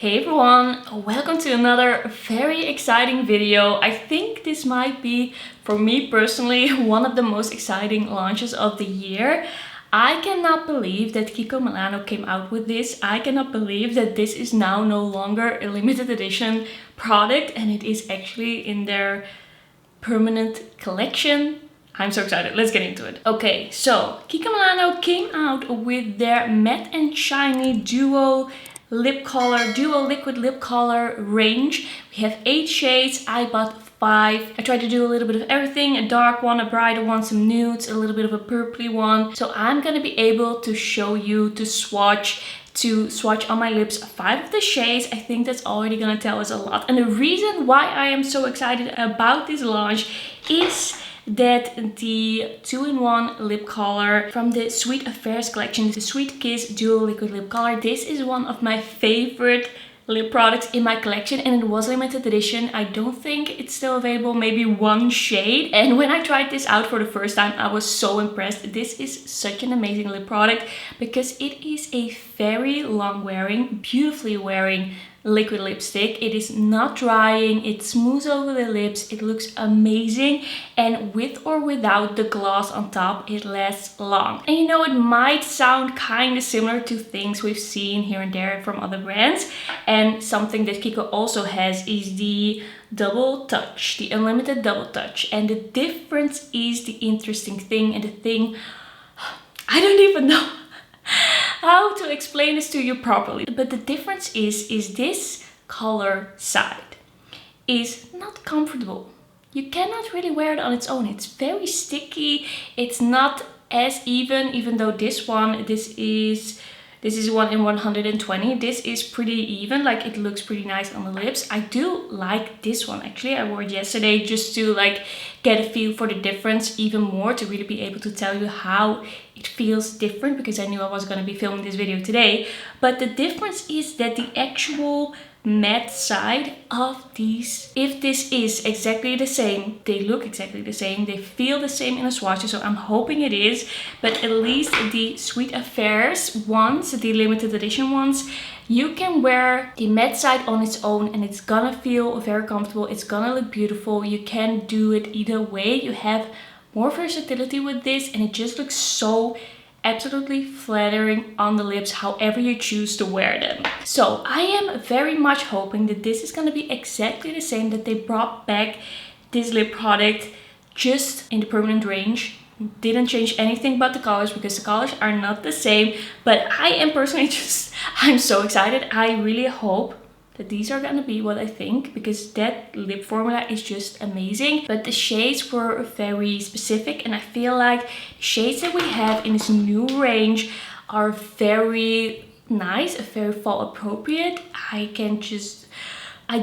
Hey everyone, welcome to another very exciting video. I think this might be, for me personally, one of the most exciting launches of the year. I cannot believe that Kiko Milano came out with this. I cannot believe that this is now no longer a limited edition product and it is actually in their permanent collection. I'm so excited. Let's get into it. Okay, so Kiko Milano came out with their matte and shiny duo liquid lip color range. We have 8 shades. I bought 5. I tried to do a little bit of everything, a dark one, a brighter one, some nudes, a little bit of a purpley one. So I'm gonna be able to show you to swatch on my lips 5 of the shades. I think that's already gonna tell us a lot. And the reason why I am so excited about this launch is that the 2-in-1 lip color from the Sweet Affairs collection, the Sweet Kiss Duo Liquid Lip Color. This is one of my favorite lip products in my collection and it was limited edition. I don't think it's still available, maybe 1 shade. And when I tried this out for the first time, I was so impressed. This is such an amazing lip product because it is a very long wearing, beautifully wearing liquid lipstick. It is not drying, it smooths over the lips, it looks amazing, and with or without the gloss on top, it lasts long. And you know, it might sound kind of similar to things we've seen here and there from other brands, and something that Kiko also has is the double touch, the unlimited double touch. And the difference is the interesting thing, and the thing I don't even know how to explain this to you properly. But the difference is this color side is not comfortable. You cannot really wear it on its own. It's very sticky. It's not as even though this is 1 in 120. This is pretty even, like it looks pretty nice on the lips. I do like this one actually. I wore it yesterday just to like get a feel for the difference even more, to really be able to tell you how it feels different, because I knew I was going to be filming this video today. But the difference is that the actual matte side of these, if this is exactly the same, they look exactly the same, they feel the same in a swatch, so I'm hoping it is. But at least the Sweet Affairs ones, the limited edition ones, you can wear the matte side on its own and it's gonna feel very comfortable, it's gonna look beautiful. You can do it either way. You have more versatility with this and it just looks so absolutely flattering on the lips however you choose to wear them. So I am very much hoping that this is going to be exactly the same, that they brought back this lip product just in the permanent range, didn't change anything but the colors, because the colors are not the same. But I am personally I'm so excited. I really hope that these are gonna be what I think, because that lip formula is just amazing. But the shades were very specific and I feel like the shades that we have in this new range are very nice, very fall appropriate. I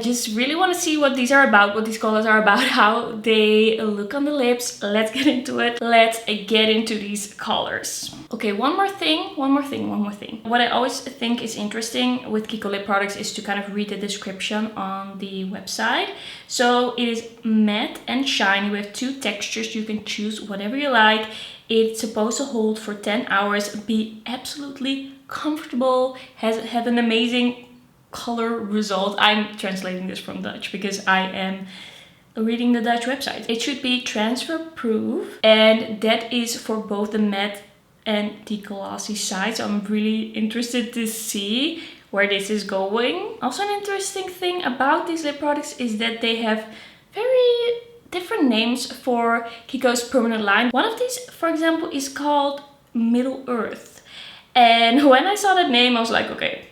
just really want to see what these are about, what these colors are about, how they look on the lips. Let's get into it. Let's get into these colors. Okay, one more thing. What I always think is interesting with Kiko lip products is to kind of read the description on the website. So it is matte and shiny. We have 2 textures. You can choose whatever you like. It's supposed to hold for 10 hours, be absolutely comfortable, have an amazing color result. I'm translating this from Dutch because I am reading the Dutch website. It should be transfer proof, and that is for both the matte and the glossy side. So I'm really interested to see where this is going. Also, an interesting thing about these lip products is that they have very different names for Kiko's permanent line. One of these, for example, is called Middle Earth. And when I saw that name, I was like, okay,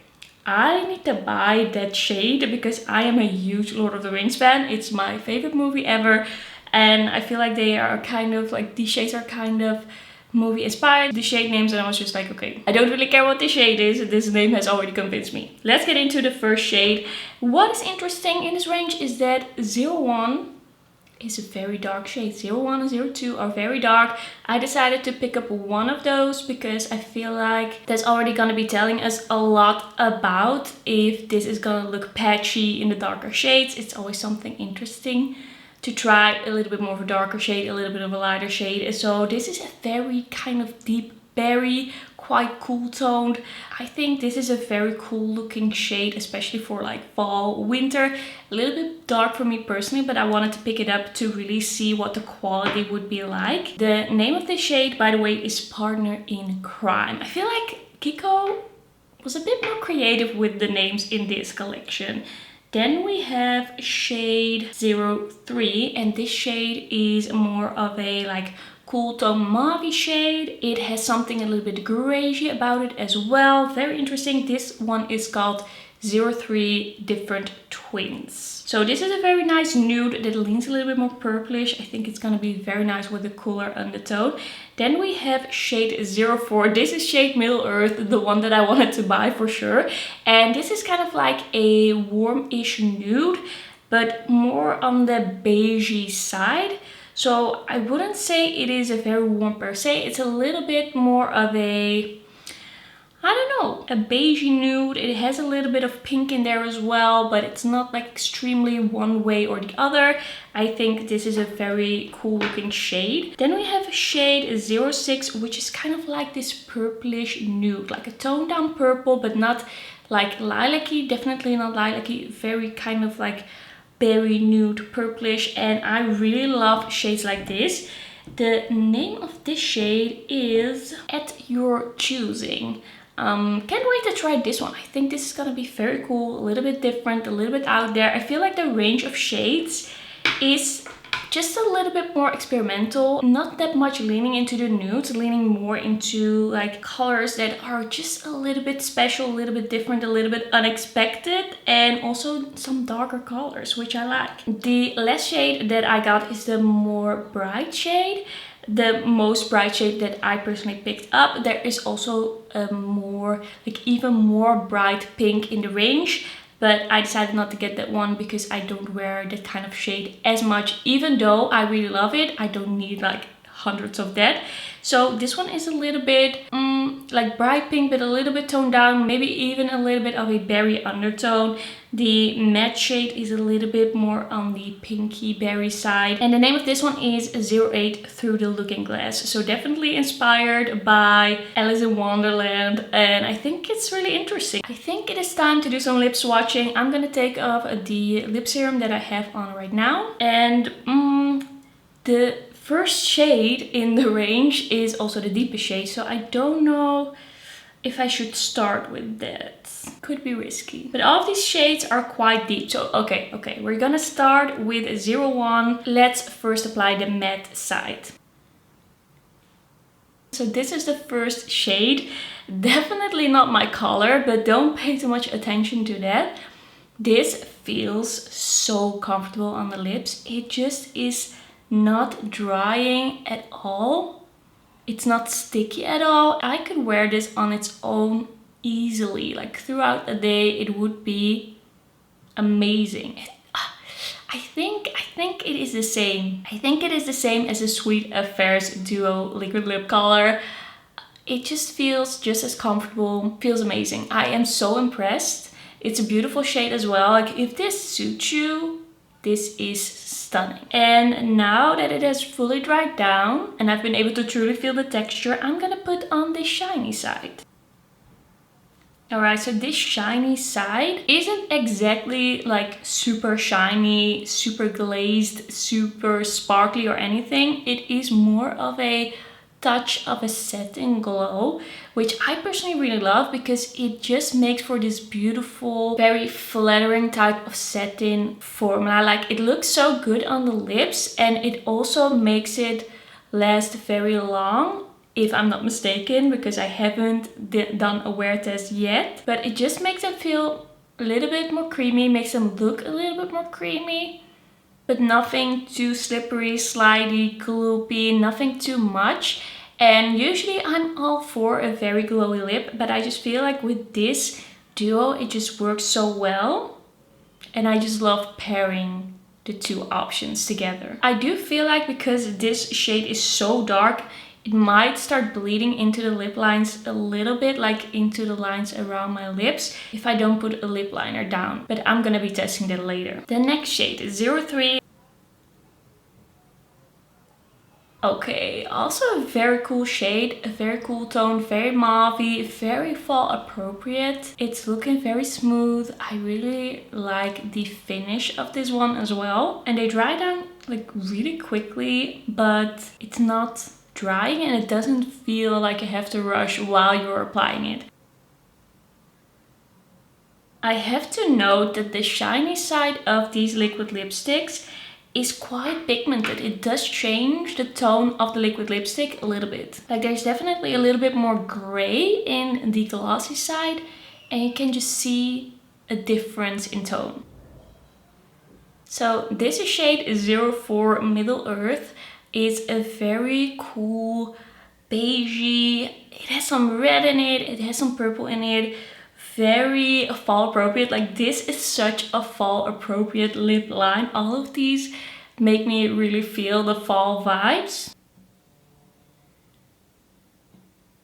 I need to buy that shade because I am a huge Lord of the Rings fan. It's my favorite movie ever. And I feel like they are kind of like, these shades are kind of movie inspired, the shade names, and I was just like, okay, I don't really care what the shade is. This name has already convinced me. Let's get into the first shade. What is interesting in this range is that 01 is a very dark shade. 01 and 02 are very dark. I decided to pick up one of those because I feel like that's already gonna be telling us a lot about if this is gonna look patchy in the darker shades. It's always something interesting to try a little bit more of a darker shade, a little bit of a lighter shade. So this is a very kind of deep berry, quite cool toned. I think this is a very cool looking shade, especially for like fall, winter. A little bit dark for me personally, but I wanted to pick it up to really see what the quality would be like. The name of this shade, by the way, is Partner in Crime. I feel like Kiko was a bit more creative with the names in this collection. Then we have shade 03, and this shade is more of a like cool tone mauve shade. It has something a little bit grayish about it as well. Very interesting. This one is called 03 Different Twins. So this is a very nice nude that leans a little bit more purplish. I think it's gonna be very nice with the cooler undertone. Then we have shade 04. This is shade Middle Earth, the one that I wanted to buy for sure. And this is kind of like a warm-ish nude, but more on the beigey side. So I wouldn't say it is a very warm per se. It's a little bit more of a, I don't know, a beigey nude. It has a little bit of pink in there as well, but it's not like extremely one way or the other. I think this is a very cool looking shade. Then we have shade 06, which is kind of like this purplish nude, like a toned down purple, but not like lilac-y, definitely not lilac-y, very kind of like berry nude purplish, and I really love shades like this. The name of this shade is At Your Choosing. Can't wait to try this one. I think this is gonna be very cool, a little bit different, a little bit out there. I feel like the range of shades is just a little bit more experimental, not that much leaning into the nudes, leaning more into like colors that are just a little bit special, a little bit different, a little bit unexpected, and also some darker colors, which I like. The last shade that I got is the more bright shade, the most bright shade that I personally picked up. There is also a more, like even more bright pink in the range, but I decided not to get that one because I don't wear that kind of shade as much. Even though I really love it, I don't need like hundreds of that. So this one is a little bit like bright pink, but a little bit toned down, maybe even a little bit of a berry undertone. The matte shade is a little bit more on the pinky berry side. And the name of this one is 08 Through the Looking Glass. So definitely inspired by Alice in Wonderland. And I think it's really interesting. I think it is time to do some lip swatching. I'm gonna take off the lip serum that I have on right now. And the first shade in the range is also the deepest shade. So I don't know if I should start with that. Could be risky. But all of these shades are quite deep. So okay, we're gonna start with 01. Let's first apply the matte side. So this is the first shade. Definitely not my color, but don't pay too much attention to that. This feels so comfortable on the lips. It just is not drying at all. It's not sticky at all. I could wear this on its own easily, like throughout the day. It would be amazing. I think it is the same. I think it is the same as the Sweet Affairs Duo liquid lip color. It just feels just as comfortable, feels amazing. I am so impressed. It's a beautiful shade as well. Like if this suits you, this is stunning. And now that it has fully dried down and I've been able to truly feel the texture, I'm gonna put on the shiny side. Alright, so this shiny side isn't exactly like super shiny, super glazed, super sparkly or anything. It is more of a touch of a satin glow, which I personally really love because it just makes for this beautiful, very flattering type of satin formula. Like it looks so good on the lips and it also makes it last very long, if I'm not mistaken, because I haven't done a wear test yet. But it just makes them feel a little bit more creamy, makes them look a little bit more creamy, but nothing too slippery, slidey, gloopy, nothing too much. And usually I'm all for a very glowy lip, but I just feel like with this duo, it just works so well. And I just love pairing the two options together. I do feel like because this shade is so dark, it might start bleeding into the lip lines a little bit, like into the lines around my lips, if I don't put a lip liner down. But I'm gonna be testing that later. The next shade is 03. Okay, also a very cool shade, a very cool tone, very mauvey, very fall appropriate. It's looking very smooth. I really like the finish of this one as well. And they dry down like really quickly, but it's not drying and it doesn't feel like you have to rush while you're applying it. I have to note that the shiny side of these liquid lipsticks is quite pigmented. It does change the tone of the liquid lipstick a little bit. Like there's definitely a little bit more gray in the glossy side and you can just see a difference in tone. So this is shade 04 Middle Earth. It's a very cool beigey. It has some red in it, it has some purple in it. Very fall appropriate. Like this is such a fall appropriate lip line. All of these make me really feel the fall vibes.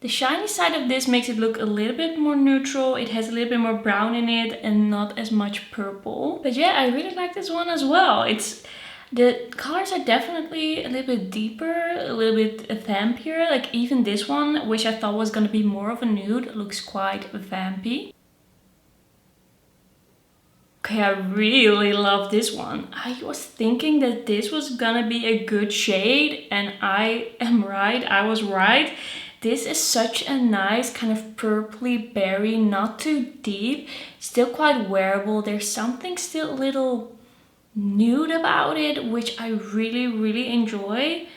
The shiny side of this makes it look a little bit more neutral. It has a little bit more brown in it and not as much purple. But yeah, I really like this one as well. The colors are definitely a little bit deeper, a little bit vampier. Like even this one, which I thought was going to be more of a nude, looks quite vampy. Okay, I really love this one. I was thinking that this was gonna be a good shade and I am right, I was right. This is such a nice kind of purpley berry, not too deep, still quite wearable. There's something still a little nude about it, which I really enjoy.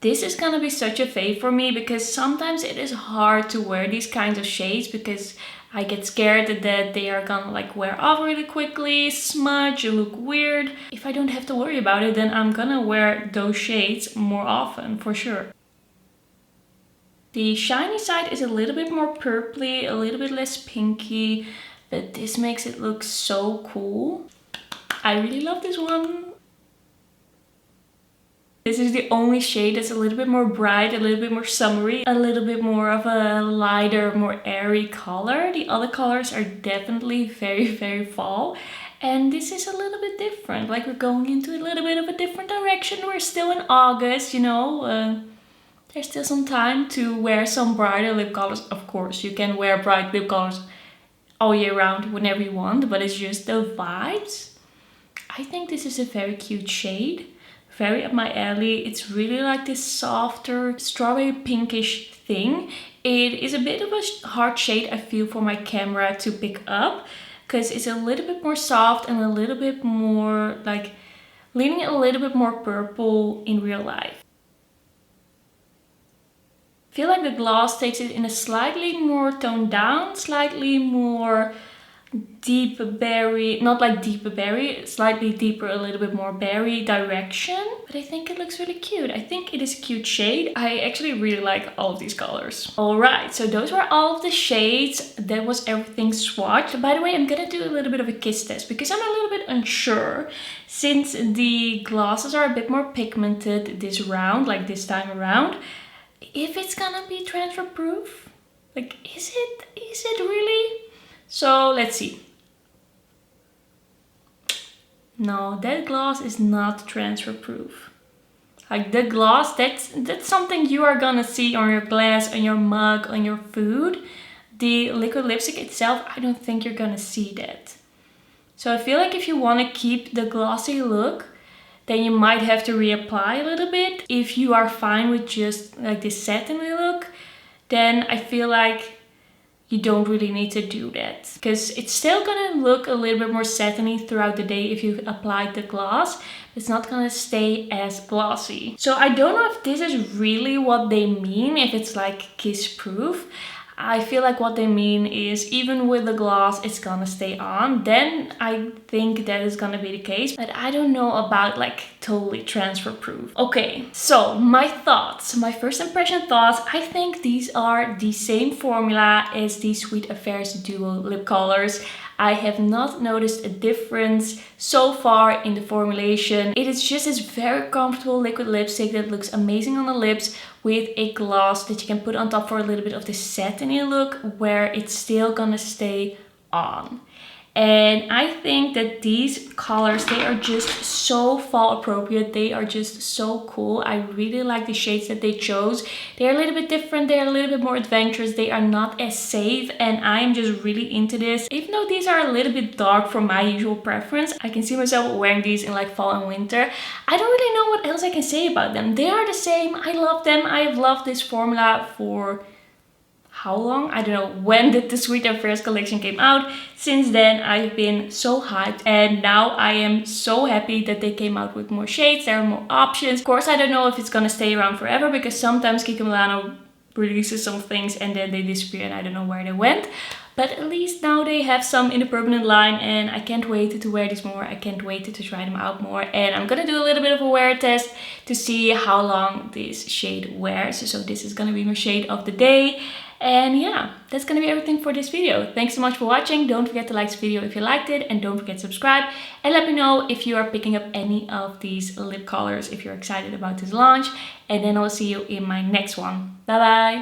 This is gonna be such a fave for me because sometimes it is hard to wear these kinds of shades because I get scared that they are gonna like wear off really quickly, smudge, look weird. If I don't have to worry about it, then I'm gonna wear those shades more often for sure. The shiny side is a little bit more purpley, a little bit less pinky, but this makes it look so cool. I really love this one. This is the only shade that's a little bit more bright, a little bit more summery, a little bit more of a lighter, more airy color. The other colors are definitely very fall. And this is a little bit different. Like we're going into a little bit of a different direction. We're still in August, you know. There's still some time to wear some brighter lip colors. Of course, you can wear bright lip colors all year round whenever you want, but it's just the vibes. I think this is a very cute shade. Very up my alley. It's really like this softer strawberry pinkish thing. It is a bit of a hard shade I feel for my camera to pick up because it's a little bit more soft and a little bit more like leaning a little bit more purple in real life. I feel like the gloss takes it in a slightly more toned down, slightly more deep berry, not like deep berry, slightly deeper, a little bit more berry direction. But I think it looks really cute. I think it is a cute shade. I actually really like all of these colors. Alright, so those were all of the shades. That was everything swatched. By the way, I'm gonna do a little bit of a kiss test because I'm a little bit unsure. Since the glosses are a bit more pigmented this round, like this time around, if it's gonna be transfer proof. Like, is it really? So let's see. No, that gloss is not transfer proof. Like the gloss, that's something you are gonna see on your glass, on your mug, on your food. The liquid lipstick itself, I don't think you're gonna see that. So I feel like if you want to keep the glossy look, then you might have to reapply a little bit. If you are fine with just like this satiny look, then I feel like you don't really need to do that because it's still gonna look a little bit more satiny throughout the day if you've applied the gloss. It's not gonna stay as glossy. So I don't know if this is really what they mean, if it's like kiss proof. I feel like what they mean is even with the gloss it's gonna stay on. Then I think that is gonna be the case, but I don't know about like totally transfer proof. Okay, so my thoughts, my first impression thoughts. I think these are the same formula as the Sweet Affairs Duo lip colors. I have not noticed a difference so far in the formulation. It is just this very comfortable liquid lipstick that looks amazing on the lips with a gloss that you can put on top for a little bit of this satiny look where it's still gonna stay on. And I think that these colors, they are just so fall appropriate. They are just so cool. I really like the shades that they chose. They're a little bit different. They're a little bit more adventurous. They are not as safe, and I am just really into this. Even though these are a little bit dark from my usual preference, I can see myself wearing these in like fall and winter. I don't really know what else I can say about them. They are the same. I love them. I have loved this formula for how long? I don't know. When did the Sweet and Fierce collection came out? Since then, I've been so hyped, and now I am so happy that they came out with more shades. There are more options. Of course, I don't know if it's gonna stay around forever, because sometimes Kiko Milano releases some things and then they disappear and I don't know where they went. But at least now they have some in the permanent line, and I can't wait to wear these more. I can't wait to try them out more. And I'm gonna do a little bit of a wear test to see how long this shade wears. So this is gonna be my shade of the day. And yeah, that's gonna be everything for this video. Thanks so much for watching. Don't forget to like this video if you liked it, and don't forget to subscribe. And let me know if you are picking up any of these lip colors, if you're excited about this launch. And then I'll see you in my next one. Bye bye!